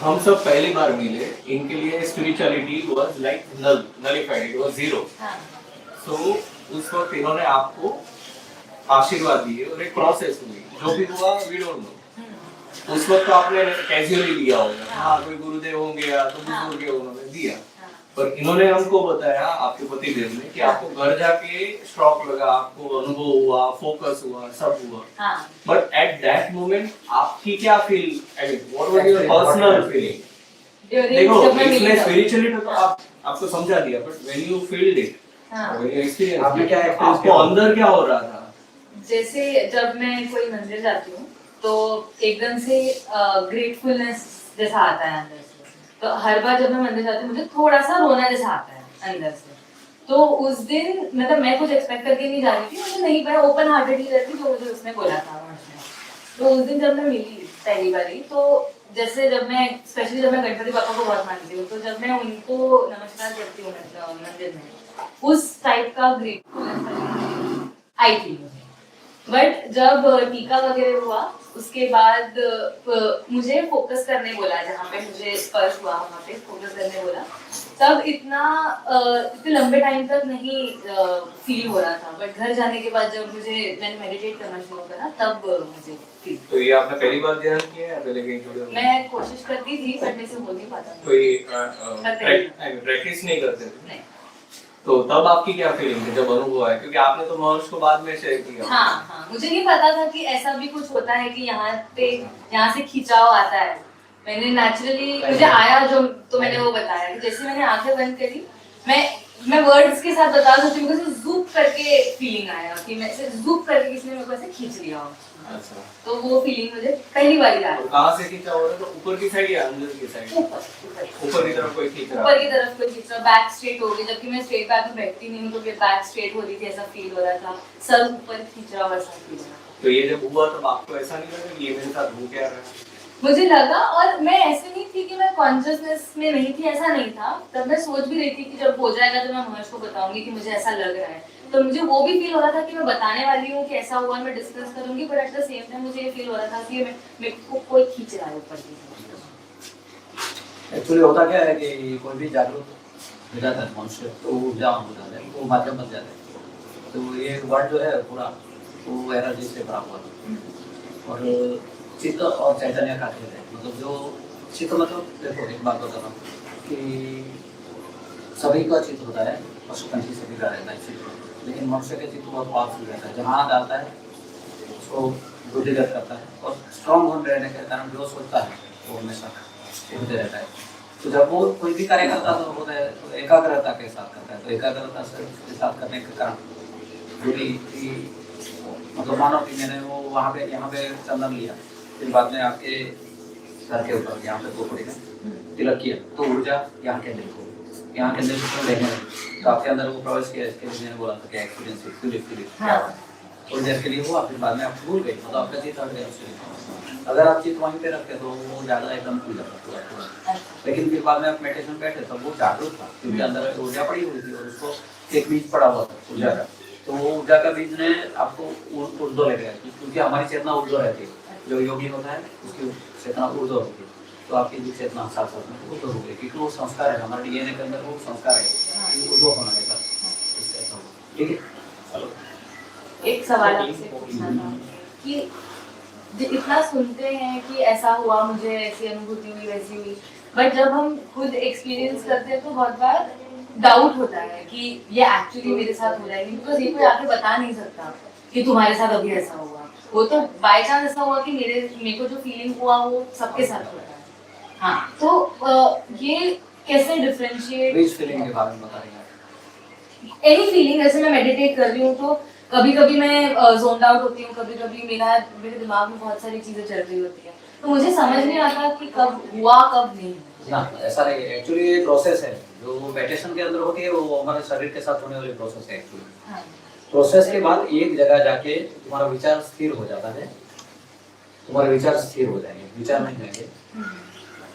हम सब पहली बार मिले, इनके लिए spirituality was like nullified, it was zero. हाँ सो उस वक्त इन्होंने आपको आशीर्वाद दिए और एक प्रोसेस हुई, जो भी हुआ वी डोंट नो। उस वक्त तो आपने कैजुअली लिया होगा, हाँ कोई गुरुदेव होंगे या तो बुजुर्ग उन्होंने दिया, पर इन्होंने हमको बताया आपके पति देव ने कि आपको घर जाके स्ट्रोक लगा, आपको अनुभव हुआ, फोकस हुआ, सब हुआ। बट एट दैट मोमेंट आपकी क्या feel, I mean what was your personal feeling? देखो इसने स्पिरिचुअली तो आपको समझा दिया, but when you field it, when you experience, आपने क्या आपको अंदर क्या हो रहा था? जैसे जब मैं कोई मंदिर जाती हूँ तो एकदम से ग्रेटफुलनेस जैसा आता है अंदर से। तो हर बार जब मैं मंदिर जाती हूँ मुझे थोड़ा सा रोना जैसा आता है अंदर से। तो उस दिन मतलब मैं कुछ एक्सपेक्ट करके नहीं जा रही थी, मुझे नहीं, मैं ओपन हार्टेडली रहती जो मुझे उसने बोला था। तो उस दिन जब मैं मिली पहली बारी, तो जैसे जब मैं स्पेशली जब मैं गणपति पापा को बहुत मानती हूँ, तो जब मैं उनको नमस्कार करती हूँ मंदिर में, उस टाइप का ग्रेटफुलनेस आई थी मुझे। बट जब टीका वगैरह हुआ उसके बाद मुझे फोकस करने बोला, जहाँ पे मुझे स्पर्श हुआ वहाँ पे फोकस करने बोला, तब इतने लंबे टाइम तक नहीं फील हो रहा था। बट घर जाने के बाद जब मैंने मेडिटेट करना शुरू करा तब मुझे फील। तो ये आपने पहली बार ध्यान किया है या पहले कहीं छोड़े? मैं कोशिश करती थी बट मैं से बोल नहीं पाता। कोई प्रैक्टिस नहीं करते थे? नहीं। तो तब आपकी क्या फीलिंग थी जब अनुभव आया, क्योंकि आपने तो महर्ष को बाद में शेयर किया? हाँ, मुझे नहीं पता था कि ऐसा भी कुछ होता है कि यहाँ से खिंचाव आता है। मैंने नेचुरली मुझे आया जो, तो मैंने वो बताया कि जैसे मैंने आंखें बंद करी, मैं वर्ड्स के साथ बता सकती हूँ, मुझे ज़ूप करके फीलिंग आया कि मैं ऐसे ज़ूप करके किसी ने मेरे को ऐसे खींच लिया हो। अच्छा। तो वो फीलिंग मुझे पहली बार आई। और कहाँ से खींचा हो रहा है? तो ऊपर की साइड या अंदर की साइड? ऊपर की तरफ कोई खींच रहा है? ऊपर की तरफ कोई खींच रहा, बैक स्ट्रेट हो गई, जबकि मैं स्ट्रेट बैक में बैठती नहीं हूँ, तो फिर बैक स्ट्रेट हो रही थी, ऐसा फील हो रहा था, सर ऊपर खींच रहा वैसा फील हो रहा था। तो ये जब हुआ तब आपको ऐसा नहीं लगा कि ये मेरे साथ हो क्या रहा है? मुझे लगा, और मैं ऐसे नहीं थी कि मैं कॉन्शियसनेस में नहीं थी, ऐसा नहीं था। तब मैं सोच भी रही थी कि जब हो जाएगा तो मैं महर्ष को बताऊंगी कि मुझे ऐसा लग रहा है। तो मुझे वो भी फील हो रहा था कि मैं बताने वाली हूँ कि ऐसा हुआ, मैं डिस्कस करूंगी, but at the same time मुझे ये फील हो रहा था कि मेरे को कोई खींच रहा है ऊपर की। एक्चुअली होता क्या है कि कोई भी जागरूक हो जाता है मनुष्य, तो ऊर्जा हो जाता है, वो माध्यम बन जाता है। तो ये वर्ड जो है पूरा वो एनर्जी से भरा हुआ है। और चित्त और चैतन्य का खेल है, मतलब जो चित्त, मतलब देखो एक बात बता रहा हूँ कि सभी का चित्त होता है, पशु पंछी सभी का रहता है चित्त, लेकिन मनुष्य का चित्त बहुत पावरफुल रहता है। जहाँ डालता है उसको बुद्धिगत करता है, और स्ट्रॉन्ग होने रहने के कारण जो सोचता है वो हमेशा होते रहता है। तो जब वो कोई भी कार्य करता है तो होता है तो एकाग्रता के साथ करता है, तो एकाग्रता के साथ करने के कारण पूरी मतलब मानो कि मैंने वो वहाँ पे यहाँ पे चंदन लिया, फिर बाद में आपके सर के ऊपर यहाँ पे खोपड़ी में तिलक किया, तो ऊर्जा यहाँ केंद्रित हो, यहाँ केंद्रित लेने तो आपके अंदर वो प्रवेश किया। इसके लिए मैंने बोला था कि एक्सपीरियंस थोड़ी देर के लिए हुआ, फिर बाद में आप भूल गए, मतलब आपका चित्त हट गया। अगर आप चित्त वहीं पे रखते तो वो ज़्यादा एकदम खुल जाता, लेकिन फिर बाद में आप मेडिटेशन बैठे तब वो जागरूक था, क्योंकि अंदर ऊर्जा पड़ी हुई थी और उसको एक बीज पड़ा हुआ था ऊर्जा का। तो वो ऊर्जा का बीज ने आपको ऊर्ध्व ले गया, क्योंकि हमारी चेतना ऊर्ध्व रहती है। जो योगी होता है उसकी चेतना ऊर्ध्व होती है, तो आपकी जो चेतना साथ साथ में ऊर्ध्व हो गई, क्योंकि वो संस्कार है हमारे डीएनए के अंदर, वो संस्कार है ऊर्ध्व होना है। ठीक है, चलो एक सवाल आपसे पूछना था कि इतना सुनते हैं कि ऐसा हुआ, मुझे ऐसी अनुभूति हुई, वैसी हुई, बट जब हम खुद एक्सपीरियंस करते हैं तो बहुत बार डाउट होता है कि ये एक्चुअली मेरे साथ हो जाएगी, बिकॉज ये कोई आके बता नहीं सकता कि तुम्हारे साथ अभी ऐसा हुआ। वो तो बाय चांस ऐसा हुआ कि मेरे को जो फीलिंग हुआ वो सबके साथ होता है। हाँ, तो ये कैसे डिफरेंशिएट, फीलिंग के बारे में बता रही हैं? एनी फीलिंग, जैसे मैं मेडिटेट कर रही हूँ तो कभी कभी मैं जोन आउट होती हूँ, कभी कभी मेरे दिमाग में बहुत सारी चीजें चल रही होती है, तो मुझे समझ नहीं आता कि कब हुआ कब नहीं। ना, ऐसा नहीं है, एक्चुअली ये प्रोसेस है जो मेडिटेशन के अंदर होती है, वो हमारे शरीर के साथ होने वाली प्रोसेस है एक्चुअली। प्रोसेस के बाद एक जगह जाके तुम्हारा विचार स्थिर हो जाता है, तुम्हारे विचार स्थिर हो जाएंगे, विचार नहीं जाएंगे,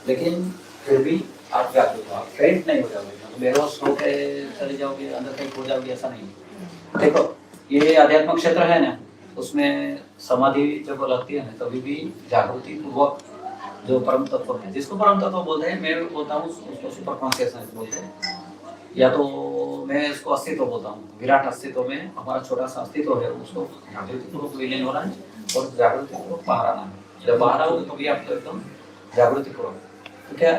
लेकिन फिर भी आप जागरूक हो, आप फेंट नहीं हो जाओगे, बेहोश होकर चले जाओगे, अंदर कहीं खो जाओगे, ऐसा नहीं। देखो ये आध्यात्मिक क्षेत्र है ना, उसमें समाधि जब लगती है ना, तभी भी जागृति पूर्वक जो परम तत्व है, जिसको परम तत्व बोलते हैं, मैं बोलता हूँ उसको सुपर कॉन्शियसनेस बोलते हैं, या तो मैं इसको अस्तित्व बोलता हूँ। विराट अस्तित्व में हमारा छोटा सा अस्तित्व है, उसको जागृति पूर्वक विलीन होना है और जागृति पूर्वक बाहर आना है। जब बाहर आओगे तो भी आपको एकदम जागृति पूर्वक, तो क्या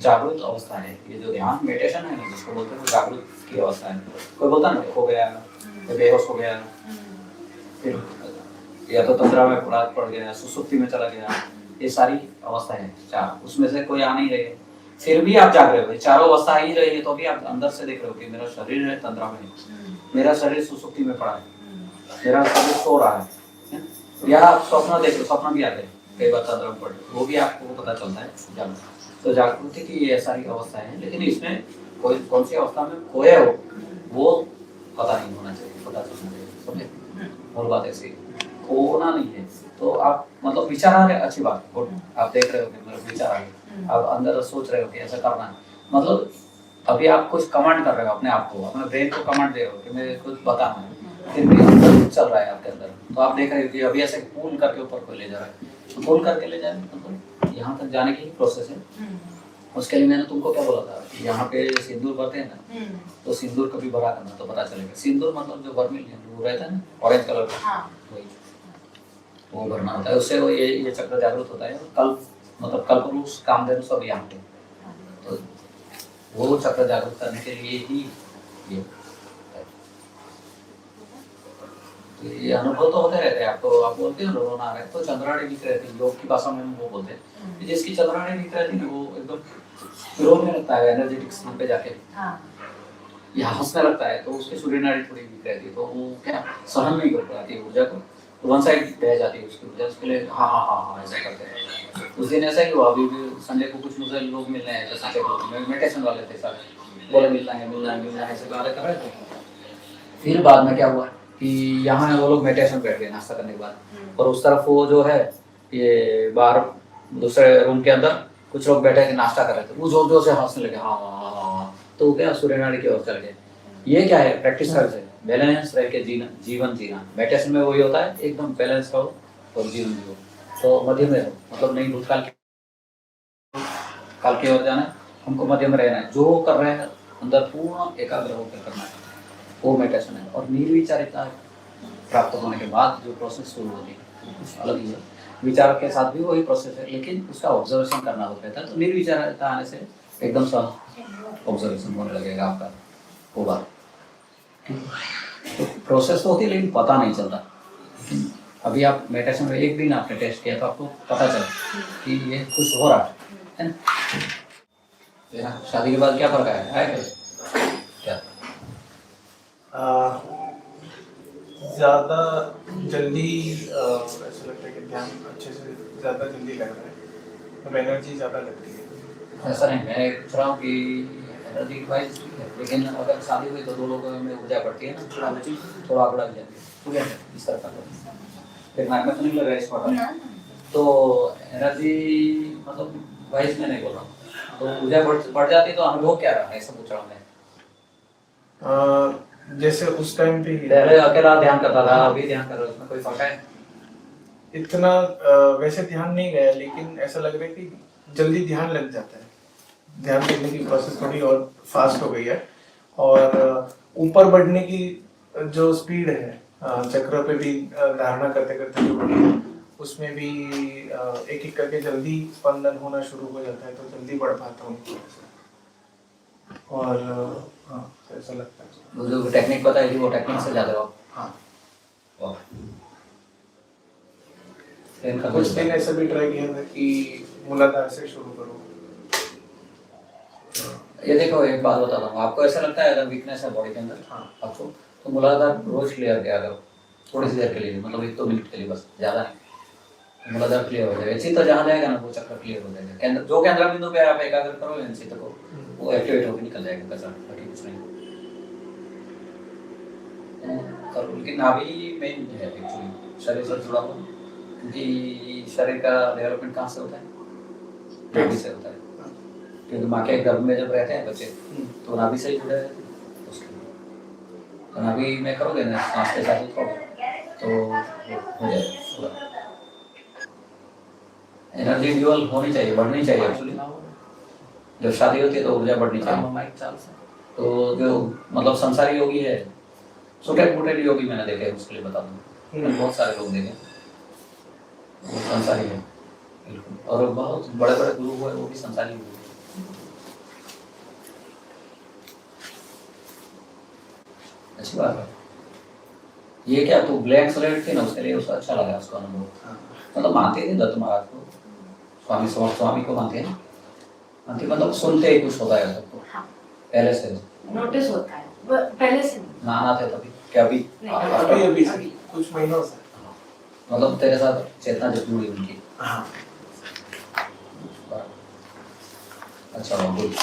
जागृत अवस्था है। ये जो ध्यान मेडिटेशन है ना, जिसको बोलते हैं वो जागृत की अवस्था है। कोई बोलता है ना खो गया या बेहोश हो गया, फिर या तो तंद्रा में पड़ गया, सुसुप्ति में चला गया, ये सारी अवस्था है चार, उसमें से कोई आ नहीं रही है, फिर भी आप जाग रहे हो, चारों अवस्था आ ही रही है, तो भी आप अंदर से देख रहे हो कि मेरा शरीर है तंद्रा में, मेरा शरीर सुसुप्ति में पड़ा है, मेरा शरीर सो रहा है, या आप स्वप्न देख रहे हो, स्वप्न भी आते हैं कई बार तंद्रा में पड़े, वो भी आपको पता चलता है जागृत। तो जागृति की ये सारी अवस्था है, लेकिन इसमें कोई कौन सी अवस्था में खोए हो वो पता नहीं होना चाहिए, पता चलना चाहिए, समझे। और बात ऐसी खोना नहीं है, तो आप मतलब विचार आ रहे, अच्छी बात है, आप देख रहे हो कि मेरे विचार आ गए, आप अंदर सोच रहे हो कि ऐसा करना है, मतलब अभी आप कुछ कमांड कर रहे हो अपने आप को, अपने ब्रेन को कमांड दे रहे हो कि मुझे कुछ बताना है, फिर भी अंदर चल रहा है आपके अंदर, तो आप देख रहे हो कि अभी ऐसे पुल करके ऊपर को ले जा रहा है, पुल करके ले जाए मतलब यहाँ तक जाने की प्रोसेस है। उसके लिए मैंने तुमको क्या बोला था कि यहाँ पे सिंदूर भरते हैं ना, तो सिंदूर कभी भरा करना तो पता चलेगा। सिंदूर मतलब जो वर्मिल वो रहता है ना ऑरेंज कलर का, वही वो भरना होता है, उससे वो ये चक्र जागृत होता है। कल मतलब कल्पवृक्ष कामधेनु सब यहाँ पे, तो वो चक्र जागृत करने के लिए ही ये तो ये अनुभव तो होते रहते हैं आपको। आप बोलते हो रोना आ रहा है तो चंद्राणी दिख रहती है, योग की भाषा में वो बोलते हैं, जिसकी चंद्राणी दिख रहती है वो एकदम रोने लगता है, एनर्जेटिक स्थान पे जाके या हंसने लगता है, तो उसकी सूर्य नाड़ी थोड़ी दिख रहती है, तो वो क्या सहन नहीं कर पाती ऊर्जा को, तो वन साइड बह जाती है उसकी ऊर्जा, उसके लिए हाँ हाँ हाँ हाँ ऐसा करते हैं। उस दिन ऐसा ही हुआ, अभी भी संडे को कुछ मुझे लोग मिलने आए थे, सारे लोग मेडिटेशन वाले थे सारे, बोले मिलना है ऐसे बातें कर रहे थे। फिर बाद में क्या हुआ कि यहाँ वो लोग मेडिटेशन बैठ गए नाश्ता करने के बाद, और उस तरफ वो जो है ये बाहर दूसरे रूम के अंदर कुछ लोग बैठे थे नाश्ता कर रहे थे, वो जोर जोर से हंसने लगे हाँ हाँ हाँ हाँ, तो क्या सूर्य नाड़ी की ओर चल गए। ये क्या है प्रैक्टिस करते हैं, बैलेंस रह के जीवन जीना। मेडिटेशन में वही होता है, एकदम बैलेंस रहो और जीवन जियो, तो मध्य में रहो, मतलब नहीं भूतकाल काल की ओर जाना है, हमको मध्य में रहना है, जो कर रहे हैं अंदर पूर्ण एकाग्र होकर करना है, वो मेडिटेशन है। और निर्विचारिता प्राप्त होने के बाद जो प्रोसेस शुरू होती है कुछ अलग ही है, विचार के साथ भी वही प्रोसेस है, लेकिन उसका ऑब्जर्वेशन करना होता है। तो निर्विचारिता आने से एकदम सा ऑब्जर्वेशन होने लगेगा आपका वो बात। तो प्रोसेस तो होती है लेकिन पता नहीं चलता। अभी आप मेडिटेशन में एक दिन आपने टेस्ट किया तो आपको पता चला कि ये कुछ हो रहा है ना। शादी के बाद क्या फर्क आया क्या? ज़्यादा जल्दी ऐसा लगता है कि ध्यान अच्छे से ज़्यादा जल्दी लग रहा है, तो एनर्जी ज़्यादा लगती है। ऐसा नहीं, मैं पूछ रहा हूँ कि एनर्जी की वाइज ठीक है, लेकिन अगर शादी हुई तो दो लोगों में ऊर्जा बढ़ती है ना, थोड़ा आंकड़ा भी जाती है, ठीक है इस तरह का। फिर नाक में तो नहीं लग रहा है इस पर, तो एनर्जी मतलब वाइज में नहीं बोल रहा हूँ, तो ऊर्जा बढ़ जाती है तो अनुभव क्या रहा है ऐसा पूछ रहा हूँ मैं। जैसे उस टाइम पे पहले अकेला ध्यान करता था, अभी ध्यान कर रहा हूँ, उसमें कोई फर्क है? इतना वैसे ध्यान नहीं गया, लेकिन ऐसा लग रहा है कि जल्दी ध्यान लग जाता है, ध्यान करने की प्रोसेस थोड़ी और फास्ट हो गई है, और ऊपर बढ़ने की जो स्पीड है चक्र पे भी धारणा करते करते जो बढ़ी है, उसमें भी एक एक करके जल्दी स्पंदन होना शुरू हो जाता है, तो जल्दी बढ़ पाता हूँ। और हाँ ऐसा लगता है। वो जो टेक्निक बताई थी वो टेक्निक से ज़्यादा हो। हाँ कुछ दिन ऐसा भी ट्राई किया था कि मूलाधार से शुरू करूँ। ये देखो एक बात बताता हूँ आपको, ऐसा लगता है अगर वीकनेस है बॉडी के अंदर हाँ आपको, तो मूलाधार रोज क्लियर किया करो थोड़ी सी देर के लिए, मतलब 1-2 मिनट के लिए बस, ज़्यादा नहीं। मूलाधार क्लियर हो जाएगा, चित्त जहाँ जाएगा ना वो चक्र क्लियर हो जाएगा। केंद्र जो केंद्र बिंदु पे आप एकाग्र करोगे चित्त को, वो एक्टिवेट होकर निकल जाएगा कचरा, बाकी कुछ नहीं। करो, लेकिन नाभि मेन है एक्चुअली शरीर से जुड़ा हुआ, क्योंकि शरीर का डेवलपमेंट कहाँ से होता है? नाभि से होता है, क्योंकि माँ के गर्भ में जब रहते हैं बच्चे तो नाभि से ही जुड़े रहते हैं उसके लिए। तो नाभि में करोगे ना सांस के साथ तो हो जाएगा। एनर्जी ड्यूअल होनी चाहिए, बढ़नी चाहिए एक्चुअली। जब शादी होती है तो ऊर्जा बढ़नी चाहिए। तो जो मतलब संसारी योगी है, छोटे मोटे योगी मैंने देखे, उसके लिए बता दूँ, मैंने बहुत सारे लोग देखे, वो संसारी है बिल्कुल। और बहुत बड़े बड़े गुरु हुए, वो भी संसारी हुए। अच्छी बात है। ये क्या तू ब्लैक स्लेट थी ना, उसके लिए उसको अच्छा लगा, उसको अनुभव। मतलब मानते थे दत्त महाराज को, स्वामी को मानते हैं, मानते मतलब सुनते ही कुछ होता है सबको। हाँ। पहले से नोटिस होता है, पहले से नहीं। माना थे तभी क्या अभी? अभी कुछ महीनों से मतलब तेरे साथ चेतना जब जुड़ी उनकी। हाँ। अच्छा गुड।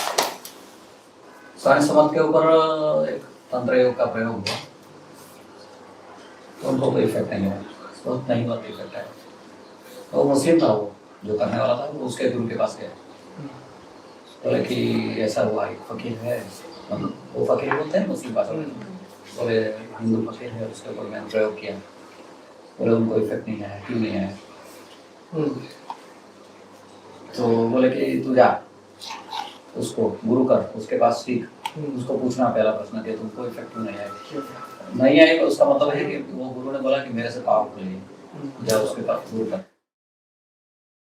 साइंस समझ के ऊपर एक तंत्र योग का प्रयोग हुआ, तो उनको कोई इफेक्ट नहीं है, बहुत नहीं बहुत इफेक्ट है। तो मुस्लिम था वो, जो करने वाला था, वो उसके गुरु के पास गया, बोले कि ऐसा हुआ, एक फकीर है, मतलब वो फकीर बोलते हैं मुस्लिम भाषा में, बोले हिंदू फकीर है, उसके ऊपर मैंने प्रयोग किया, बोले उनको इफेक्ट नहीं आया, क्यों नहीं आया? तो बोले कि तू जा उसको गुरु कर, उसके पास सीख, उसको पूछना पहला प्रश्न कि तुमको इफेक्ट क्यों नहीं आया? नहीं आएगा उसका मतलब है कि वो गुरु ने बोला कि मेरे से पावरफुल है, जा उसके पास गुरु कर।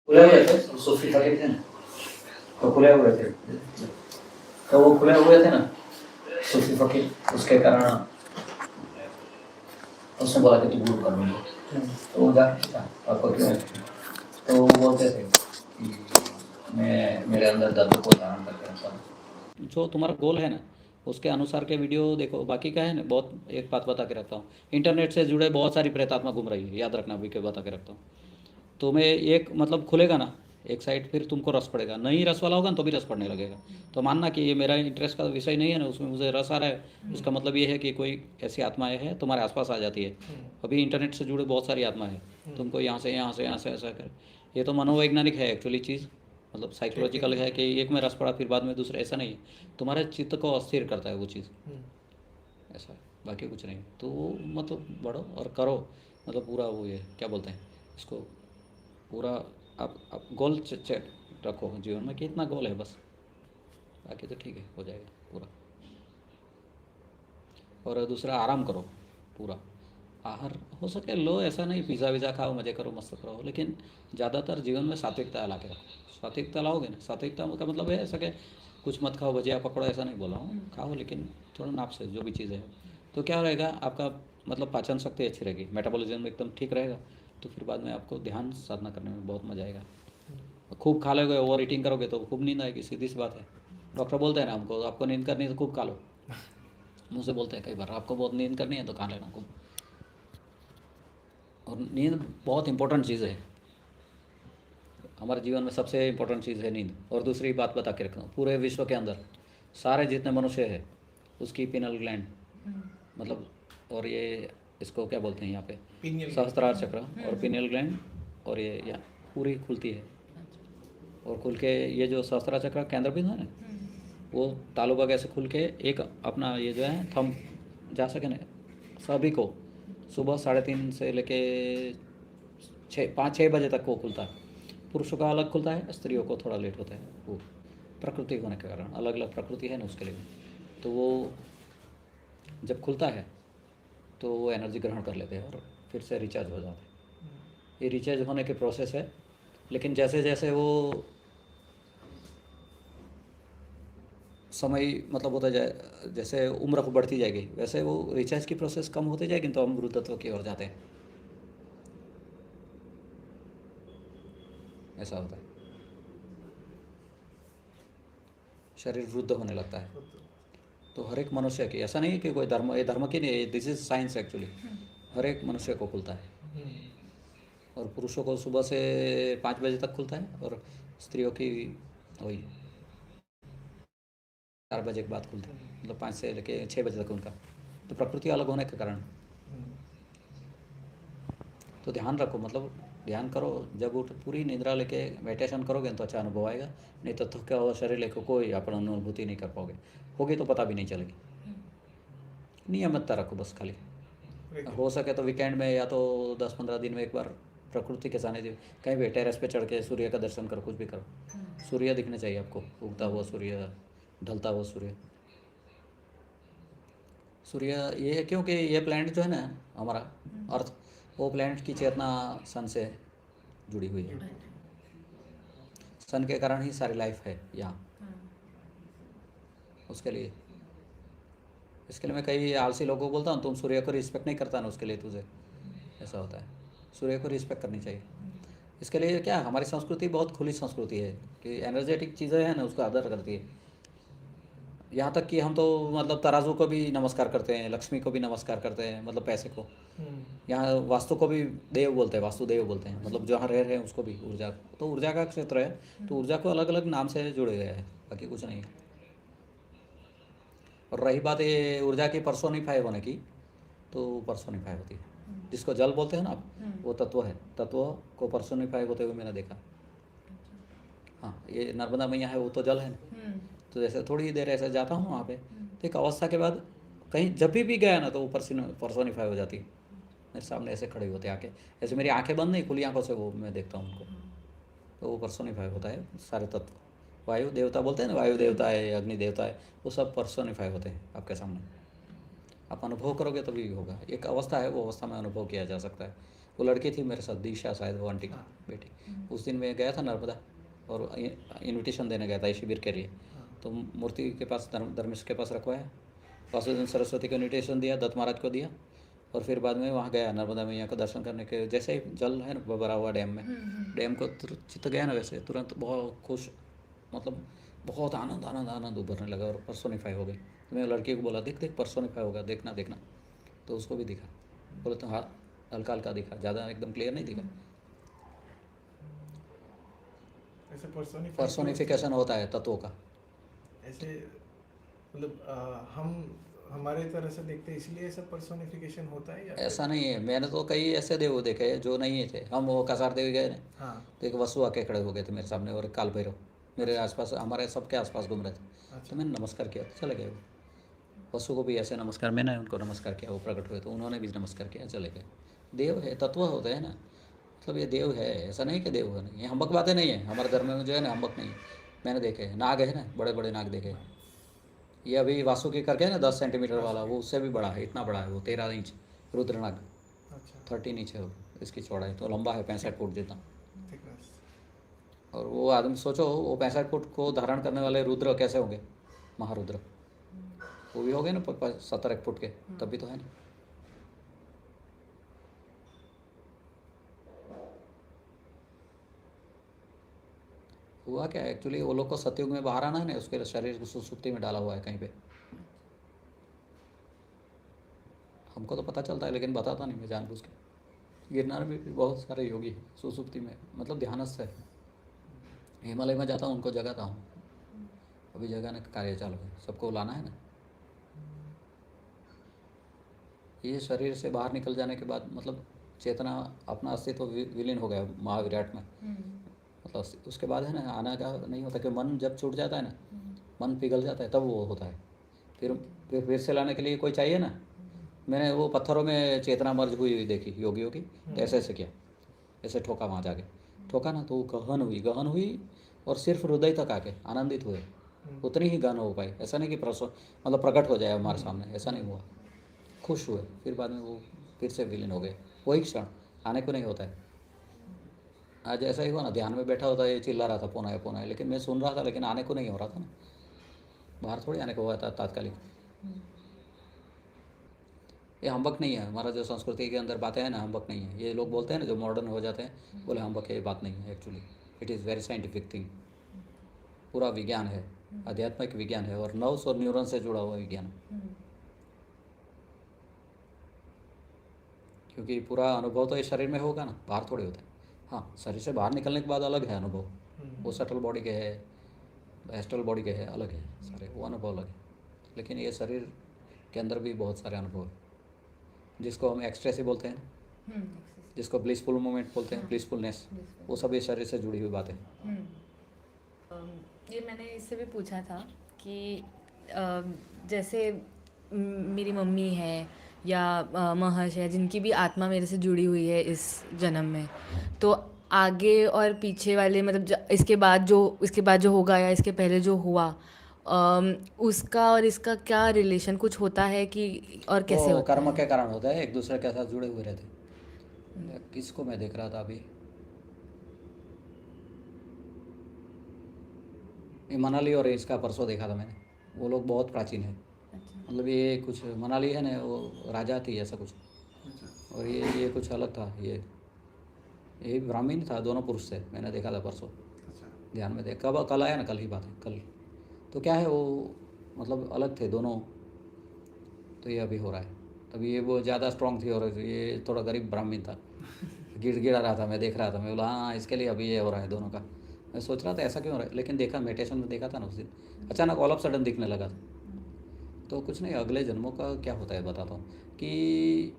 खुले हुए थे सूफी फकीर थे ना, तो खुले हुए थे, तो वो खुले हुए थे ना सूफी फकीर, उसके कारण उसने बोला कि तू गुरु कर मुझे। तो वो जाके आपको क्यों? तो वो बोलते थे कि मैं मेरे अंदर दर्द को धारण करके रखता हूँ। जो तुम्हारा गोल है ना, उसके अनुसार के वीडियो देखो। बाकी का है ना, बहुत एक बात बता के रखता हूँ, इंटरनेट से जुड़े बहुत सारी प्रेतात्मा घूम रही है, याद रखना, अभी के बता के रखता हूँ। तुम्हें एक मतलब खुलेगा ना एक साइड, फिर तुमको रस पड़ेगा, नहीं रस वाला होगा ना तो भी रस पड़ने लगेगा। तो मानना कि ये मेरा इंटरेस्ट का विषय नहीं है ना, उसमें मुझे रस आ रहा है, उसका मतलब ये है कि कोई ऐसी आत्माएं हैं तुम्हारे आसपास आ जाती है। अभी इंटरनेट से जुड़े बहुत सारी आत्माएं हैं, तुमको यहाँ से ऐसा कर, ये तो मनोवैज्ञानिक है एक्चुअली चीज़, मतलब साइकोलॉजिकल है कि एक में रस पड़ा फिर बाद में दूसरा, ऐसा नहीं है, तुम्हारे चित्त को अस्थिर करता है वो चीज़, ऐसा है, बाकी कुछ नहीं। तो मतलब बढ़ो और करो, मतलब पूरा वो ये क्या बोलते हैं इसको, पूरा आप गोल रखो जीवन में कि इतना गोल है बस, बाकी तो ठीक है, हो जाएगा पूरा। और दूसरा आराम करो पूरा, आहार हो सके लो, ऐसा नहीं पिज़्ज़ा विज़ा खाओ, मज़े करो, मस्त करो, लेकिन ज़्यादातर जीवन में सात्विकता ला के रखो। सात्विकता लाओगे ना, सात्विकता का मतलब है ऐसा कि कुछ मत खाओ, भजिया पकड़ो, ऐसा नहीं बोला हूँ, खाओ लेकिन थोड़ा नाप से जो भी चीज़ है, तो क्या रहेगा आपका, मतलब पाचन शक्ति अच्छी रहेगी, मेटाबॉलिज्म एकदम ठीक रहेगा, तो फिर बाद में आपको ध्यान साधना करने में बहुत मज़ा आएगा। खूब खा लोगे, ओवर ईटिंग करोगे तो खूब नींद आएगी, सीधी सी बात है। डॉक्टर बोलते हैं ना हमको, आपको नींद करनी है तो खूब खा लो, मुँह से बोलते हैं कई बार, आपको बहुत नींद करनी है तो खा लेना खूब। और नींद बहुत इंपॉर्टेंट चीज़ है, हमारे जीवन में सबसे इंपॉर्टेंट चीज़ है नींद। और दूसरी बात बता के रखता हूँ, पूरे विश्व के अंदर सारे जितने मनुष्य है उसकी पिनल ग्लैंड, मतलब और ये इसको क्या बोलते हैं यहाँ पे, सहस्त्रार चक्र और पिनियल ग्लैंड, और ये यहाँ पूरी खुलती है, और खुल के ये जो सहस्त्रार चक्र केंद्र बिंदु है ना, वो तालु बग ऐसे खुल के एक अपना ये जो है थंब जा सके ना, सभी को सुबह 3:30 से लेके 5-6 बजे तक वो खुलता है। पुरुषों का अलग खुलता है, स्त्रियों को थोड़ा लेट होता है, वो प्रकृति होने के कारण, अलग अलग प्रकृति है ना उसके लिए। तो वो जब खुलता है तो वो एनर्जी ग्रहण कर लेते हैं और फिर से रिचार्ज हो जाते हैं। ये रिचार्ज होने के प्रोसेस है, लेकिन जैसे जैसे वो समय मतलब होता जाए, जैसे उम्र बढ़ती जाएगी, वैसे वो रिचार्ज की प्रोसेस कम होती जाएगी, तो हम वृद्धत्व की ओर जाते हैं, ऐसा होता है, शरीर वृद्ध होने लगता है। तो हर एक मनुष्य की, ऐसा नहीं है कि कोई धर्म, ये धर्म की नहीं, दिस इज साइंस एक्चुअली, हर एक मनुष्य को खुलता है। और पुरुषों को सुबह से 5 बजे तक खुलता है, और स्त्रियों की वही 4 बजे के बाद खुलता है, मतलब 5 से लेके 6 बजे तक उनका। तो प्रकृति अलग होने के कारण, तो ध्यान रखो, मतलब ध्यान करो, जब उठ पूरी निद्रा लेके मेडिटेशन करोगे तो अच्छा अनुभव आएगा, नहीं तो थका हुआ शरीर लेकर कोई अपना अनुभूति नहीं कर पाओगे, होगी तो पता भी नहीं चलेगी। नियमितता रखो बस, खाली हो सके तो वीकेंड में या तो 10-15 दिन में एक बार प्रकृति के सानिध्य में कहीं भी टेरेस पे चढ़ के सूर्य का दर्शन करो, कुछ भी करो, सूर्य दिखना चाहिए आपको, उगता हुआ सूर्य, ढलता हुआ सूर्य। सूर्य ये है क्योंकि ये प्लैनेट जो है ना हमारा अर्थ, वो प्लैनेट की चेतना सन से जुड़ी हुई है। सन के कारण ही सारी लाइफ है यहाँ, उसके लिए। इसके लिए मैं कई आलसी लोगों को बोलता हूँ, तुम सूर्य को रिस्पेक्ट नहीं करता ना, उसके लिए तुझे ऐसा होता है। सूर्य को रिस्पेक्ट करनी चाहिए। इसके लिए क्या, हमारी संस्कृति बहुत खुली संस्कृति है कि एनर्जेटिक चीज़ें हैं ना उसको आदर करती है। यहाँ तक कि हम तो मतलब तराजू को भी नमस्कार करते हैं, लक्ष्मी को भी नमस्कार करते हैं, मतलब पैसे को। यहाँ वास्तु को भी देव बोलते हैं, वास्तुदेव बोलते हैं, मतलब जहाँ रह रहे हैं उसको भी ऊर्जा, तो ऊर्जा का क्षेत्र है, तो ऊर्जा को अलग अलग नाम से जुड़े गए हैं, बाकी कुछ नहीं है। और रही बात ये ऊर्जा की पर्सोनिफाई होने की, तो पर्सोनिफाई होती है, जिसको जल बोलते हैं ना आप, वो तत्व है, तत्व को पर्सोनिफाई होते हुए मैंने देखा। हाँ, ये नर्मदा मैया है, वो तो जल है ना। तो जैसे थोड़ी देर ऐसे जाता हूँ वहाँ पे, तो एक अवस्था के बाद कहीं जब भी गया ना, तो वो पर्सोनिफाई हो जाती है मेरे सामने, ऐसे खड़े होते आके, ऐसे मेरी आंखें बंद नहीं, खुली आंखों से वो मैं देखता हूँ उनको, तो वो पर्सोनिफाई होता है सारे तत्व। वायु देवता बोलते हैं ना, वायु देवता है, अग्नि देवता है, वो सब पर्सोनिफाई होते हैं आपके सामने। आप अनुभव करोगे तभी होगा, एक अवस्था है, वो अवस्था में अनुभव किया जा सकता है। वो लड़की थी मेरे साथ, दीक्षा शायद, वो आंटी की बेटी। उस दिन मैं गया था नर्मदा और इनविटेशन देने गया था इस शिविर के लिए, तो मूर्ति के पास धर्मेश के पास रखवाया, वासुदेव सरस्वती को इन्विटेशन दिया, दत्त महाराज को दिया, और फिर बाद में वहाँ गया नर्मदा मैया का दर्शन करने के। जैसे ही जल है ना भरा हुआ डैम में, डैम को चित्त गया ना, वैसे तुरंत बहुत खुश, मतलब बहुत आनंद आनंद आनंद उभरने लगा और पर्सोनिफाई हो गई। तो मैं लड़की को बोला, देख देख पर्सोनिफाई होगा, देखना देखना, तो उसको भी दिखा। बोले तो हाँ, हल्का हल्का दिखा, ज़्यादा एकदम क्लियर नहीं दिखा। ऐसे पर्सोनिफिकेशन होता है तत्वों का। ऐसे मतलब हम हमारे तरह से देखते हैं इसलिए ऐसा पर्सोनिफिकेशन होता है, या ऐसा नहीं है, मैंने तो कई ऐसे देव देखे जो नहीं थे। हम वो कसार देवी गए ना, हाँ, तो एक वसु आके खड़े हो गए थे मेरे सामने, और काल भैरव मेरे आसपास, हमारे सबके आसपास घूम रहे थे। अच्छा। तो मैंने नमस्कार किया, तो चले गए वो। वसु को भी ऐसे नमस्कार, मैंने उनको नमस्कार किया, वो प्रकट हुए तो उन्होंने भी नमस्कार किया, चले गए। देव है, तत्व होते हैं ना, मतलब ये देव है, ऐसा नहीं कि देव है नहीं। ये हम्बक बातें नहीं है, हमारे धर्म में जो है ना हम्बक नहीं है। मैंने देखे हैं, नाग है ना, बड़े बड़े नाग देखे हैं। ये अभी वासुकी करके है ना 10 सेंटीमीटर वाला, वो उससे भी बड़ा है, इतना बड़ा है वो, 13 इंच रुद्रनाग, अच्छा, 13 इंच है वो, इसकी चौड़ाई तो लंबा है 65 फुट जितना। थिकनेस। और वो आदमी सोचो, वो 65 फुट को धारण करने वाले रुद्र कैसे होंगे, महारुद्र, वो भी हो गए ना 70 फुट के, तब भी तो है ना। हुआ क्या एक्चुअली, वो लोग को सतयुग में बाहर आना है ना, उसके शरीर को सुसुप्ति में डाला हुआ है कहीं पे। हमको तो पता चलता है लेकिन बताता नहीं मैं जानबूझ के। गिरनार में भी बहुत सारे योगी हैं सुसुप्ति में, मतलब ध्यानस्थ है। हिमालय में जाता हूँ, उनको जगाता हूँ, अभी जगाने का कार्य चालू है, सबको लाना है ना। ये शरीर से बाहर निकल जाने के बाद मतलब चेतना, अपना अस्तित्व विलीन हो गया महाविराट में, मतलब उसके बाद है ना आना का नहीं होता, कि मन जब छूट जाता है ना, मन पिघल जाता है, तब वो होता है। फिर से लाने के लिए कोई चाहिए ना। मैंने वो पत्थरों में चेतना मर्ज हुई देखी योगियों की, तो ऐसे ऐसे किया, ऐसे ठोका वहाँ जाके, ठोका ना, तो वो गहन हुई और सिर्फ हृदय तक आके आनंदित हुए, उतनी ही गहन हो पाई। ऐसा नहीं कि मतलब प्रकट हो जाए हमारे सामने, ऐसा नहीं हुआ, खुश हुए। फिर बाद में वो फिर से विलीन हो गए, वही क्षण, आने को नहीं होता है। आज ऐसा ही हुआ ना, ध्यान में बैठा होता है, ये चिल्ला रहा था पोना है, लेकिन मैं सुन रहा था, लेकिन आने को नहीं हो रहा था ना, बाहर थोड़ी आने को हुआ था तात्कालिक। ये हम्बक नहीं है, हमारा जो संस्कृति के अंदर बातें हैं ना, हम्बक नहीं है। ये लोग बोलते हैं ना जो मॉडर्न हो जाते हैं, बोले हम्बक है, ये बात नहीं है actually. It is very scientific thing, पूरा विज्ञान है, आध्यात्मिक विज्ञान है, और नर्व्स और न्यूरॉन से जुड़ा हुआ विज्ञान। क्योंकि पूरा अनुभव तो इस शरीर में होगा ना, बाहर थोड़े होते हैं। हाँ, शरीर से बाहर निकलने के बाद अलग है अनुभव, वो सटल बॉडी के है, एस्ट्रल बॉडी के है, अलग है सारे, वो अनुभव अलग है। लेकिन ये शरीर के अंदर भी बहुत सारे अनुभव है, जिसको हम एक्सट्रेसी बोलते हैं, जिसको ब्लिसफुल मोमेंट बोलते हैं, ब्लिसफुलनेस, वो सब ये शरीर से जुड़ी हुई बातें। ये मैंने इससे भी पूछा था कि जैसे मेरी मम्मी है या महर्षि है जिनकी भी आत्मा मेरे से जुड़ी हुई है इस जन्म में, तो आगे और पीछे वाले मतलब इसके बाद जो होगा या इसके पहले जो हुआ, उसका और इसका क्या रिलेशन कुछ होता है कि और कैसे वो होता कर्म है? के कारण होता है, एक दूसरे के साथ जुड़े हुए रहते। किसको मैं देख रहा था अभी, ये मनाली और इसका परसों देखा था मैंने। वो लोग बहुत प्राचीन है, मतलब ये कुछ मनाली है ना, वो राजा थी ऐसा कुछ, और ये कुछ अलग था। ये ब्राह्मण था, दोनों पुरुष थे, मैंने देखा था परसों, ध्यान में देख कल आया ना, कल ही बात है कल। तो क्या है वो, मतलब अलग थे दोनों। तो ये अभी हो रहा है, तभी ये वो ज़्यादा स्ट्रांग थी और ये थोड़ा गरीब ब्राह्मण था, गिड़ा रहा था। मैं देख रहा था, मैं बोला हाँ इसके लिए अभी ये हो रहा है दोनों का। मैं सोच रहा था ऐसा क्यों हो रहा है, लेकिन देखा मेडिटेशन में देखा था ना उस दिन, अचानक ऑल ऑफ सडन दिखने लगा था। तो कुछ नहीं, अगले जन्मों का क्या होता है बताता हूँ कि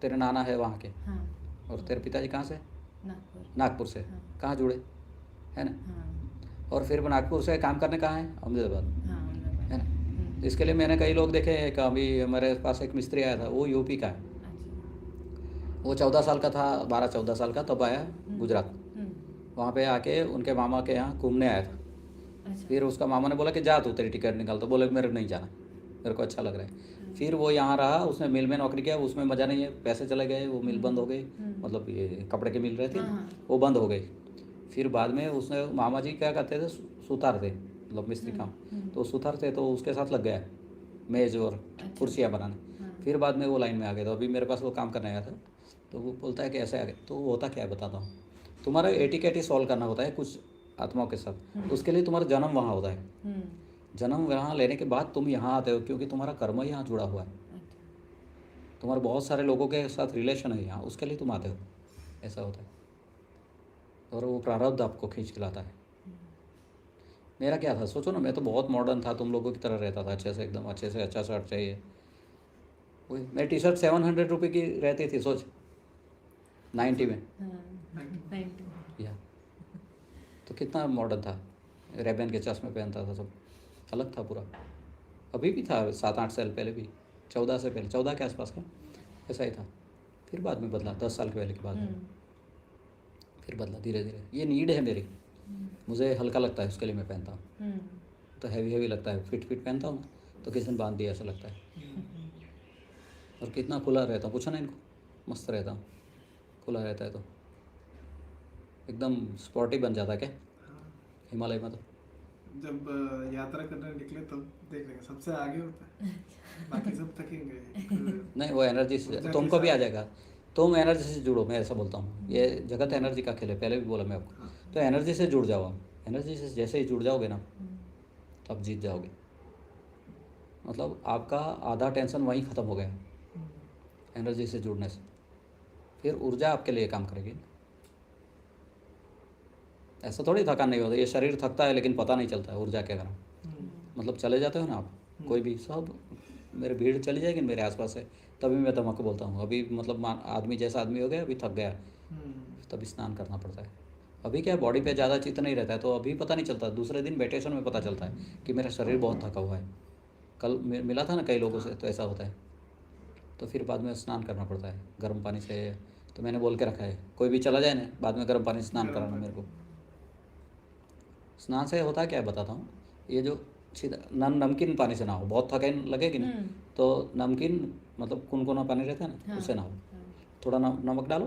तेरे नाना है वहाँ के, हाँ, और तेरे पिताजी कहाँ से, नागपुर। नागपुर से। हाँ। कहाँ जुड़े, है ना। हाँ, और फिर वो नागपुर से काम करने कहाँ है, अहमदाबाद, हाँ, अहमदाबाद। है ना। इसके लिए मैंने कई लोग देखे हैं कि अभी मेरे पास एक मिस्त्री आया था, वो यूपी का है। अच्छा। वो 14 साल का था, 12-14 साल का, तब आया गुजरात। हम्म, वहाँ पे आके उनके मामा के यहाँ घूमने आया था। अच्छा। फिर उसका मामा ने बोला कि जा तू, तेरी टिकट निकाल। तो बोले मेरे नहीं जाना, मेरे को अच्छा लग रहा है। फिर वो यहाँ रहा, उसने मिल में नौकरी किया, उसमें मज़ा नहीं है, पैसे चले गए, वो मिल बंद हो गई। मतलब ये कपड़े की मिल रही थी, हाँ। वो बंद हो गई। फिर बाद में उसने, मामा जी क्या करते थे, सुतार थे, मतलब मिस्त्री काम, तो सुतार थे, तो उसके साथ लग गया मेज़ और कुर्सियाँ बनाने। फिर बाद में वो लाइन में आ गया। तो अभी मेरे पास वो काम करने आया था, तो वो बोलता है कि ऐसे आ गए। तो वो होता क्या है बताता हूँ। तुम्हारा एटिकेटी सॉल्व करना होता है कुछ आत्माओं के साथ, उसके लिए तुम्हारा जन्म वहाँ होता है। जन्म वहाँ लेने के बाद तुम यहाँ आते हो, क्योंकि तुम्हारा कर्म यहाँ जुड़ा हुआ है, तुम्हारे बहुत सारे लोगों के साथ रिलेशन है यहाँ, उसके लिए तुम आते हो, ऐसा होता है। और वो प्रारब्ध आपको खींच के लाता है। मेरा क्या था, सोचो ना, मैं तो बहुत मॉडर्न था, तुम लोगों की तरह रहता था, अच्छे से, एकदम अच्छे से, अच्छा शर्ट चाहिए। वही मैं टी शर्ट 700 रुपये की रहती थी, सोच 90 में, या तो कितना मॉडर्न था। रेबन के चश्मे पहनता था, सब अलग था पूरा। अभी भी था, 7-8 साल पहले भी, 14 से पहले, 14 के आसपास का ऐसा ही था। फिर बाद में बदला, 10 साल के पहले के बाद में फिर बदला धीरे धीरे। ये नीड है मेरी, मुझे हल्का लगता है, उसके लिए मैं पहनता हूँ। तो हैवी लगता है, फिट पहनता हूँ ना, तो किसी ने बांध दिया ऐसा लगता है। और कितना खुला रहता हूँ, पूछा ना इनको, मस्त रहता हूँ, खुला रहता है तो एकदम स्पॉटी बन जाता है क्या हिमालय में। तो जब यात्रा करने निकले तब देख लेंगे, सबसे आगे होता है, बाकी सब थकेंगे। नहीं, वो एनर्जी से तुमको भी आ जाएगा, तुम एनर्जी से जुड़ो, मैं ऐसा बोलता हूँ। ये जगत एनर्जी का खेल है, पहले भी बोला मैं आपको। तो एनर्जी से जुड़ जाओ, एनर्जी से जैसे ही जुड़ जाओगे ना, तब जीत जाओगे। मतलब आपका आधा टेंशन वहीं ख़त्म हो गया एनर्जी से जुड़ने से। फिर ऊर्जा आपके लिए काम करेगी। ऐसा थोड़ी थकान नहीं होता, ये शरीर थकता है लेकिन पता नहीं चलता है ऊर्जा के कारण। मतलब चले जाते हो ना आप, कोई भी, सब मेरे भीड़ चली जाएगी मेरे आसपास से, तभी मैं धमक बोलता हूँ। अभी मतलब आदमी जैसा आदमी हो गया, अभी थक गया, तभी स्नान करना पड़ता है। अभी क्या, बॉडी पे ज़्यादा चित्त नहीं रहता है, तो अभी पता नहीं चलता, दूसरे दिन मेडिटेशन में पता चलता है कि मेरा शरीर बहुत थका हुआ है। कल मिला था ना कई लोगों से, तो ऐसा होता है। तो फिर बाद में स्नान करना पड़ता है गर्म पानी से। तो मैंने बोल के रखा है, कोई भी चला जाए ना, बाद में गर्म पानी से स्नान कराना मेरे को। स्नान से होता क्या है बताता हूँ। ये जो सीधा नमकीन पानी से नहाओ, बहुत थकान लगेगी ना, तो नमकीन मतलब कुनकुना पानी रहता है ना, उससे नहाओ। थोड़ा नमक डालो,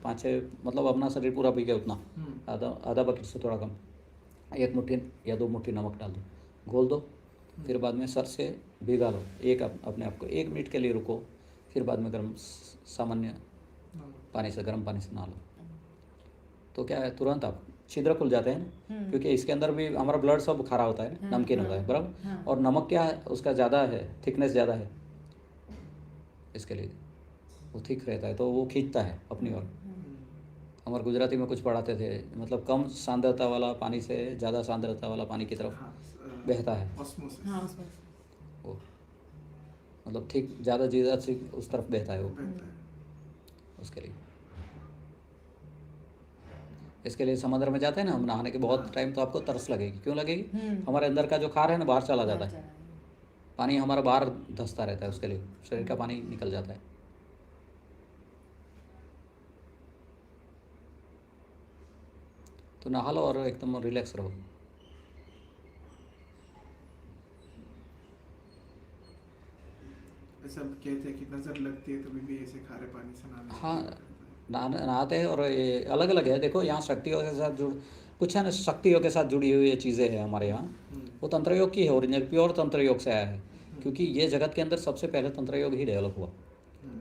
5-6, मतलब अपना शरीर पूरा भीगे उतना, आधा बकेट से थोड़ा कम, 1 मुट्ठी या 2 मुट्ठी नमक डाल दो, घोल दो। फिर बाद में सर से भिगा लो, अपने आप को 1 मिनट के लिए रुको। फिर बाद में गर्म सामान्य पानी से, गर्म पानी से नहा लो। तो क्या है, तुरंत आप छिद्र खुल जाते हैं ना, क्योंकि इसके अंदर भी हमारा ब्लड सब खारा होता है ना, नमकीन होता है बराबर। और नमक क्या है, उसका ज़्यादा है, थिकनेस ज़्यादा है, इसके लिए वो थिक रहता है, तो वो खींचता है अपनी ओर। हमारे गुजराती में कुछ पढ़ाते थे, मतलब कम सांद्रता वाला पानी से ज़्यादा सांद्रता वाला पानी की तरफ बहता है वो, मतलब ठीक ज़्यादा उस तरफ बहता है वो, उसके लिए। इसके लिए समुद्र में जाते हैं ना हम नहाने के बहुत टाइम, तो आपको तरस लगेगी। क्यों लगेगी? हमारे अंदर का जो खार है ना, बाहर चला जाता है, पानी हमारा बाहर धंसता रहता है, उसके लिए शरीर का पानी निकल जाता है। तो नहा लो और एकदम रिलैक्स रहो। ऐसा कहते हैं कि नजर लगती है तभी भी ऐसे खारे पानी से नहाना हाँ, चाहिए। नहाते हैं। और ये अलग अलग है, देखो यहाँ शक्तियों के साथ जुड़ कुछ है ना, शक्तियों के साथ जुड़ी हुई ये चीज़ें हैं हमारे यहाँ। वो तंत्र योग की है, ओरिजिनल प्योर तंत्र योग से आया है, क्योंकि ये जगत के अंदर सबसे पहले तंत्र योग ही डेवलप हुआ।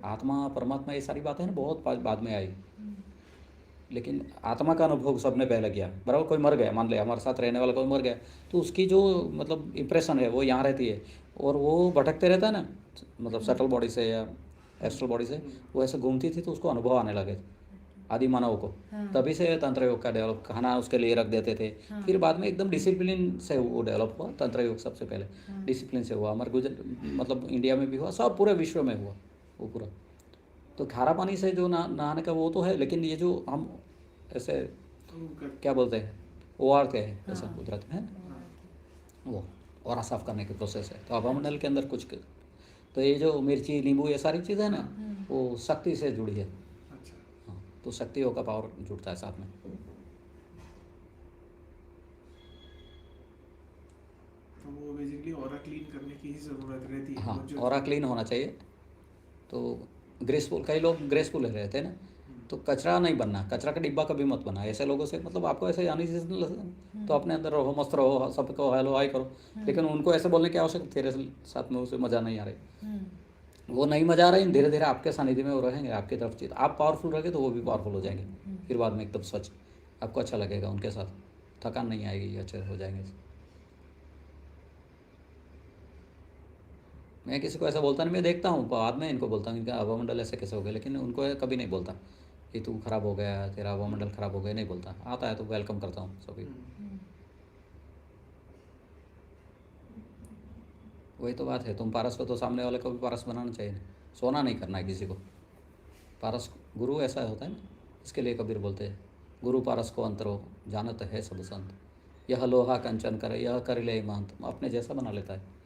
आत्मा परमात्मा ये सारी बातें ना बहुत बाद में आई, लेकिन आत्मा का अनुभव सबने पहले किया। बराबर कोई मर गया, मान लिया हमारे साथ रहने वाला कोई मर गया, तो उसकी जो मतलब इम्प्रेशन है वो यहाँ रहती है, और वो भटकते रहता है ना, मतलब सटल बॉडी से या एस्ट्रल बॉडी से वो ऐसे घूमती थी, तो उसको अनुभव आने लगे आदि मानव को। तभी से तंत्र योग का डेवलप, खाना उसके लिए रख देते थे। फिर बाद में एकदम डिसिप्लिन से वो डेवलप हुआ। तंत्र योग सबसे पहले डिसिप्लिन से हुआ, हमारे मतलब इंडिया में भी हुआ, सब पूरे विश्व में हुआ वो पूरा। तो खारा पानी से जो नहाने का वो तो है, लेकिन ये जो हम ऐसे क्या बोलते हैं, ओआरते हैं ऐसा कुदरत में, वो और साफ करने के प्रोसेस है। तो अभामंडल के अंदर कुछ तो ये जो मिर्ची नींबू ये सारी चीज़ें हैं ना, वो शक्ति से जुड़ी है। अच्छा। हाँ, तो शक्तियों का पावर जुड़ता है साथ में। तो वो बेसिकली ऑरा क्लीन करने की ही ज़रूरत रहती है। हाँ, वो जो- ऑरा क्लीन होना चाहिए। तो ग्रेसफुल, कई लोग ग्रेसफुल रहते हैं ना, तो कचरा नहीं बनना, कचरा का डिब्बा कभी मत बनना। ऐसे लोगों से मतलब आपको ऐसे यानी तो अपने अंदर रहो, मस्त रहो, सबको हेलो हाय करो, लेकिन उनको ऐसे बोलने की आवश्यकता, तेरे साथ में उसे मज़ा नहीं आ रही, वो नहीं मज़ा आ रही, धीरे धीरे आपके सानिध्य में वो रहेंगे, आपकी तरफ चीज आप पावरफुल रहेंगे तो वो भी पावरफुल हो जाएंगे। फिर बाद में एकदम स्वच्छ, आपको अच्छा लगेगा उनके साथ, थकान नहीं आएगी, अच्छे हो जाएंगे। मैं किसी को ऐसा बोलता नहीं, मैं देखता हूँ बाद में इनको बोलता हूँ इनका अभामंडल ऐसे कैसे हो गया, लेकिन उनको कभी नहीं बोलता कि तू खराब हो गया, तेरा अभामंडल खराब हो गया, नहीं बोलता। आता है तो वेलकम करता हूँ सभी। वही तो बात है, तुम पारस को तो सामने वाले को भी पारस बनाना चाहिए, सोना नहीं करना है किसी को। पारस गुरु ऐसा होता है ना, इसके लिए कबीर बोलते हैं, गुरु पारस को अंतरो जानत है सब संत, यह लोहा कंचन करे यह कर ले महंत, अपने जैसा बना लेता है।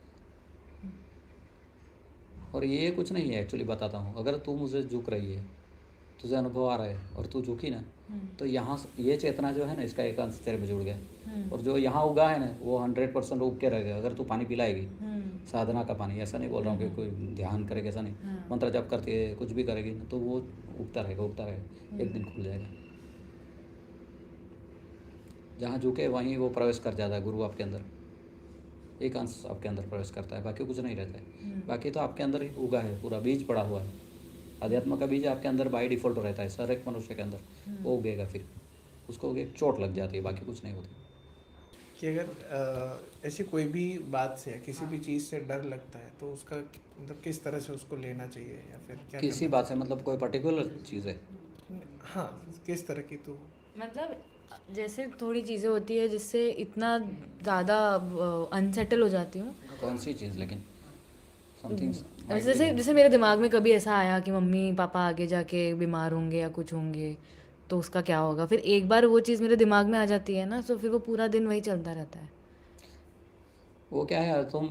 और ये कुछ नहीं है एक्चुअली, बताता हूँ, अगर तू मुझे झुक रही है, तुझे अनुभव आ रहा है और तू झुकी ना, तो यहाँ ये चेतना जो है ना, इसका एक अंश तेरे में जुड़ गया, और जो यहाँ उगा है ना वो 100% उग के रहेगा। अगर तू पानी पिलाएगी, साधना का पानी, ऐसा नहीं बोल रहा हूँ कि कोई ध्यान करेगा, ऐसा नहीं, मंत्र जप करती है कुछ भी करेगी ना, तो वो उगता रहेगा उगता रहेगा, एक दिन खुल जाएगा। जहाँ झुके वहीं वो प्रवेश कर जाता है गुरु आपके अंदर, एक अंश आपके अंदर प्रवेश करता है, बाकी कुछ नहीं रहता है। बाकी तो आपके अंदर ही उगा है, पूरा बीज पड़ा हुआ है, अध्यात्म का बीज आपके अंदर बाई डिफ़ॉल्ट रहता है, हर एक मनुष्य के अंदर वो उगेगा। फिर उसको एक चोट लग जाती है, बाकी कुछ नहीं होती। कि अगर ऐसी कोई भी बात से या किसी भी चीज़ से डर लगता है तो उसका मतलब किस तरह से उसको लेना चाहिए या फिर क्या किसी करना बात से मतलब कोई पर्टिकुलर चीज़ है, चाहिए? हाँ, किस तरह की तो मतलब जैसे थोड़ी चीज़ें होती है जिससे इतना ज़्यादा अनसेटल हो जाती हूँ। कौन सी चीज़, लेकिन समथिंग जैसे जैसे मेरे दिमाग में कभी ऐसा आया कि मम्मी पापा आगे जाके बीमार होंगे या कुछ होंगे तो उसका क्या होगा, फिर एक बार वो चीज़ मेरे दिमाग में आ जाती है ना, तो फिर वो पूरा दिन वही चलता रहता है। वो क्या है, तुम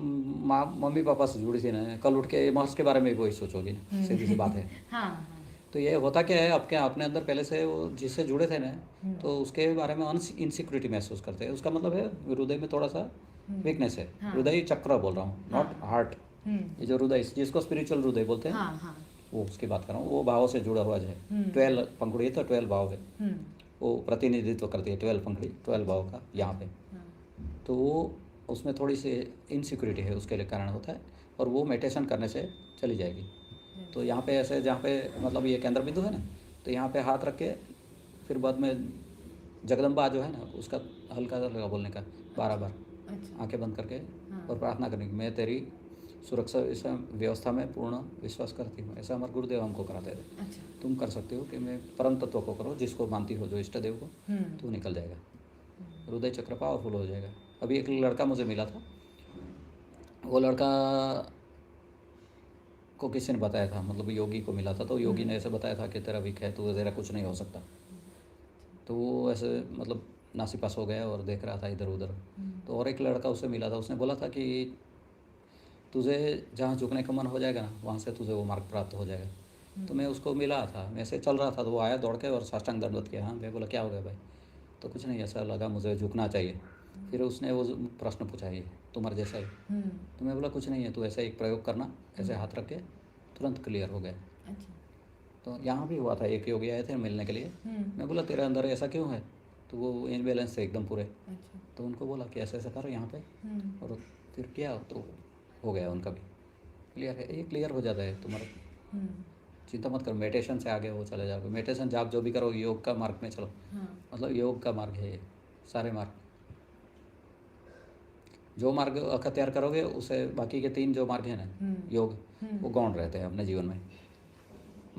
माँ मम्मी पापा से जुड़ी थी ना, कल उठ के मार्क्स के बारे में भी वही सोचोगी ना, सीधी सी बात है। हाँ तो ये होता क्या है, आपके अपने अंदर पहले से वो जिससे जुड़े थे ना, तो उसके बारे में इनसिक्योरिटी महसूस करते हैं। उसका मतलब है हृदय में थोड़ा सा वीकनेस है। हृदय चक्र बोल रहा हूँ, नॉट हार्ट। ये जो हृदय जिसको स्पिरिचुअल हृदय बोलते हैं, हाँ हाँ वो उसकी बात कर रहा हूँ। वो भाव से जुड़ा हुआ है, 12 पंखुड़ी है तो 12 भाव है, वो प्रतिनिधित्व करती है 12 पंखुड़ी 12 भाव का यहाँ पे। तो वो उसमें थोड़ी सी इनसिक्योरिटी है, उसके लिए कारण होता है, और वो मेडिटेशन करने से चली जाएगी। तो यहाँ पे ऐसे जहाँ पे मतलब ये केंद्र बिंदु है ना, तो यहाँ पे हाथ रख के फिर बाद में जगदम्बा जो है ना, उसका हल्का हल्का बोलने का 12 बार, आंखें बंद करके और प्रार्थना करने की, मैं तेरी सुरक्षा इस व्यवस्था में पूर्ण विश्वास करती हूँ। ऐसा हमारे गुरुदेव हमको कराते थे। तुम कर सकते हो कि मैं परम तत्व को करो, जिसको मानती हो, जो इष्ट देव को, तो निकल जाएगा, हृदय चक्र पावरफुल हो जाएगा। अभी एक लड़का मुझे मिला था, वो लड़का को किसी ने बताया था, मतलब योगी को मिला था, तो योगी ने ऐसे बताया था कि तेरा वीक है, तो तेरा कुछ नहीं हो सकता। तो वो ऐसे मतलब नासीपास हो गया और देख रहा था इधर उधर। तो और एक लड़का उसे मिला था, उसने बोला था कि तुझे जहाँ झुकने का मन हो जाएगा ना, वहाँ से तुझे वो मार्ग प्राप्त हो जाएगा। तो मैं उसको मिला था, मैं ऐसे चल रहा था तो वो आया दौड़ के और साष्टांग दंडवत किया। हाँ, मैं बोला क्या हो गया भाई? तो कुछ नहीं, ऐसा लगा मुझे झुकना चाहिए। फिर उसने वो प्रश्न पूछा, ये तुम्हारे जैसा ही? तो मैं बोला कुछ नहीं है, तू ऐसा एक प्रयोग करना, ऐसे हाथ रख के, तुरंत क्लियर हो गया। अच्छा। तो यहाँ भी हुआ था, एक योगी आए थे मिलने के लिए। मैं बोला तेरे अंदर ऐसा क्यों है? तो वो इनबैलेंस थे एकदम पूरे। अच्छा। तो उनको बोला कि ऐसा ऐसा करो यहाँ पे, और फिर किया तो हो गया उनका भी क्लियर है। ये क्लियर हो जाता है तुम्हारा, चिंता मत करो। मेडिटेशन से आगे वो चले जाओगे। मेडिटेशन जाप जो भी करो, योग का मार्ग में चलो। मतलब योग का मार्ग है ये, सारे मार्ग। जो मार्ग अख्तियार करोगे उसे बाकी के 3 जो मार्ग हैं ना योग, वो गौण रहते हैं अपने जीवन में।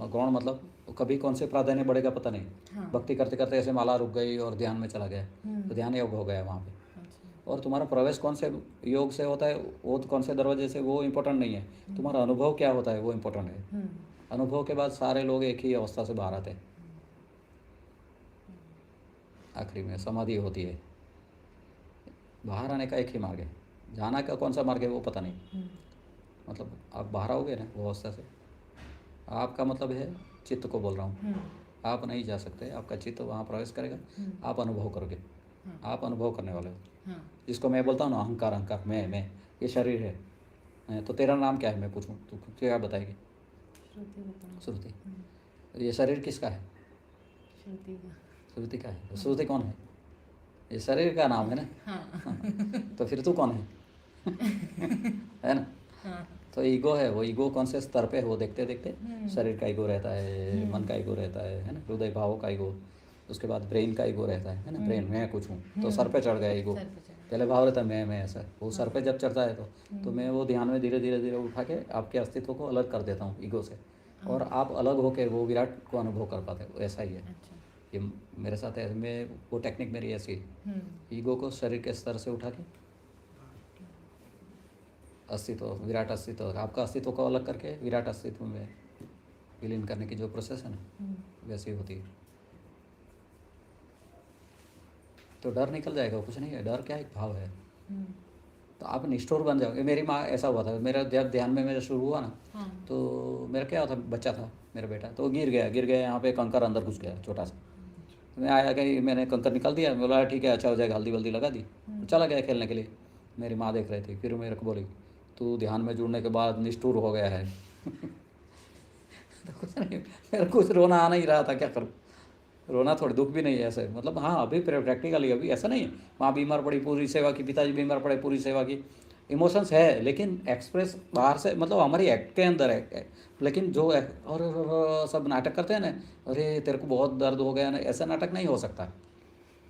गौण मतलब कभी कौन से प्राधान्य बढ़ेगा पता नहीं। हाँ। भक्ति करते करते ऐसे माला रुक गई और ध्यान में चला गया, तो ध्यान योग हो गया वहाँ पे। और तुम्हारा प्रवेश कौन से योग से होता है, वो कौन से दरवाजे से, वो इम्पोर्टेंट नहीं है। तुम्हारा अनुभव क्या होता है वो इम्पोर्टेंट है। अनुभव के बाद सारे लोग एक ही अवस्था से बाहर आते हैं। आखिरी में समाधि होती है। बाहर आने का एक ही मार्ग है, जाना का कौन सा मार्ग है वो पता नहीं। मतलब आप बाहर आओगे ना वो अवस्था से, आपका मतलब है चित्त को बोल रहा हूँ, आप नहीं जा सकते। आपका चित्त वहाँ प्रवेश करेगा, आप अनुभव करोगे। आप अनुभव करने वाले हो। जिसको मैं बोलता हूँ ना अहंकार, अहंकार मैं ये शरीर है। तो तेरा नाम क्या है मैं पूछूँ तो क्या बताएगी? श्रुति। ये शरीर किसका है? श्रुति का है। तो श्रुति कौन है? ये शरीर का नाम है ना। हाँ। तो फिर तू कौन है? है ना। तो ईगो है, वो ईगो कौन से स्तर पे है वो देखते देखते शरीर का ईगो रहता है, मन का ईगो रहता है ना, हृदय भावों का ईगो, उसके बाद ब्रेन का ईगो रहता है ना। ब्रेन मैं कुछ हूँ, तो सर पे चढ़ गया ईगो। पहले भाव रहता है मैं ऐसा, वो सर पे जब चढ़ता है तो मैं वो ध्यान में धीरे धीरे धीरे उठा के आपके अस्तित्व को अलग कर देता हूँ ईगो से, और आप अलग होके वो विराट को अनुभव कर पाते हो। ऐसा ही है ये मेरे साथ है। मैं वो टेक्निक मेरी ऐसी है, ईगो को शरीर के स्तर से उठा के अस्तित्व, विराट अस्तित्व, आपका अस्तित्व को अलग करके विराट अस्तित्व में विलीन करने की जो प्रोसेस है ना, वैसी होती है। तो डर निकल जाएगा, कुछ नहीं है। डर क्या एक भाव है। तो आप निष्ठुर बन जाओगे। मेरी माँ ऐसा हुआ था, मेरा जब ध्यान में मेरा शुरू हुआ ना, तो मेरा क्या था, बच्चा था मेरा बेटा, तो गिर गया यहाँ पे कंकर अंदर घुस गया छोटा सा। तो मैं आया कि मैंने कंकर निकाल दिया, बोला ठीक है अच्छा हो जाएगा, हल्दी वल्दी लगा दी, तो चला गया खेलने के लिए। मेरी माँ देख रही थी, फिर मेरे को बोली तू ध्यान में जुड़ने के बाद निष्ठुर हो गया है। तो कुछ नहीं, मेरा कुछ रोना आ नहीं रहा था, क्या करूँ। रोना थोड़ी दुख भी नहीं है ऐसे, मतलब हाँ अभी प्रैक्टिकली अभी ऐसा नहीं है। माँ बीमार पड़ी पूरी सेवा की, पिताजी बीमार पड़े पूरी सेवा की। इमोशंस है लेकिन एक्सप्रेस बाहर से, मतलब हमारी एक्ट के अंदर है। लेकिन जो और सब नाटक करते हैं ना, अरे तेरे को बहुत दर्द हो गया ना, ऐसा नाटक नहीं हो सकता।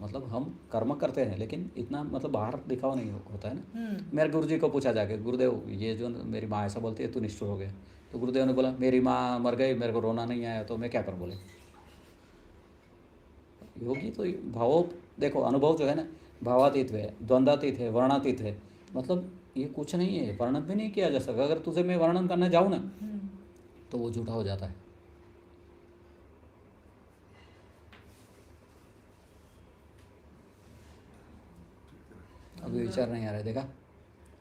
मतलब हम कर्म करते हैं लेकिन इतना मतलब बाहर दिखावा नहीं होता है ना। मेरे गुरु जी को पूछा जाके, गुरुदेव ये जो मेरी माँ ऐसा बोलती है तू निष्ठुर हो गया, तो गुरुदेव ने बोला मेरी माँ मर गई, मेरे को रोना नहीं आया, तो मैं क्या कर बोले। योगी तो भावों, देखो अनुभव जो है ना, भावातीत है, द्वंद्वातीत है, वर्णातीत है। मतलब ये कुछ नहीं है, वर्णन भी नहीं किया जा सकता। अगर तुझे मैं वर्णन करने जाऊँ ना तो वो झूठा हो जाता है। अभी विचार नहीं आ रहा है, देखा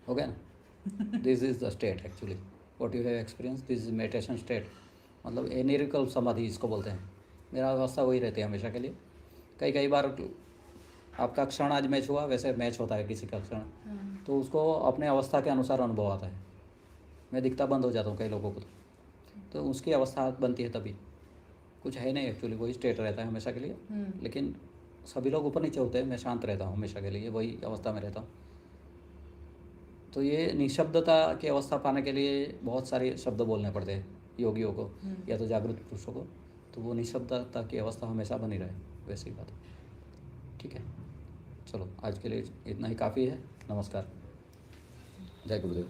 हो गया ना। This is the state actually what you have experience, this is meditation state. मतलब एनिरिकल समाधि इसको बोलते हैं। मेरा अवस्था वही रहती है हमेशा के लिए। कई बार आपका क्षण आज मैच हुआ, वैसे मैच होता है किसी का क्षण, तो उसको अपने अवस्था के अनुसार अनुभव आता है। मैं दिखता बंद हो जाता हूँ कई लोगों को, तो उसकी अवस्था बनती है तभी। कुछ है नहीं एक्चुअली, वही स्टेट रहता है हमेशा के लिए। लेकिन सभी लोग ऊपर नीचे होते हैं, मैं शांत रहता हूँ हमेशा के लिए, वही अवस्था में रहता हूँ। तो ये निशब्दता की अवस्था पाने के लिए बहुत सारे शब्द बोलने पड़ते हैं योगियों को या तो जागृत पुरुषों को। तो वो निशब्दता की अवस्था हमेशा बनी रहे, वैसी बात। ठीक है, चलो आज के लिए इतना ही काफ़ी है। नमस्कार, जय गुरुदेव।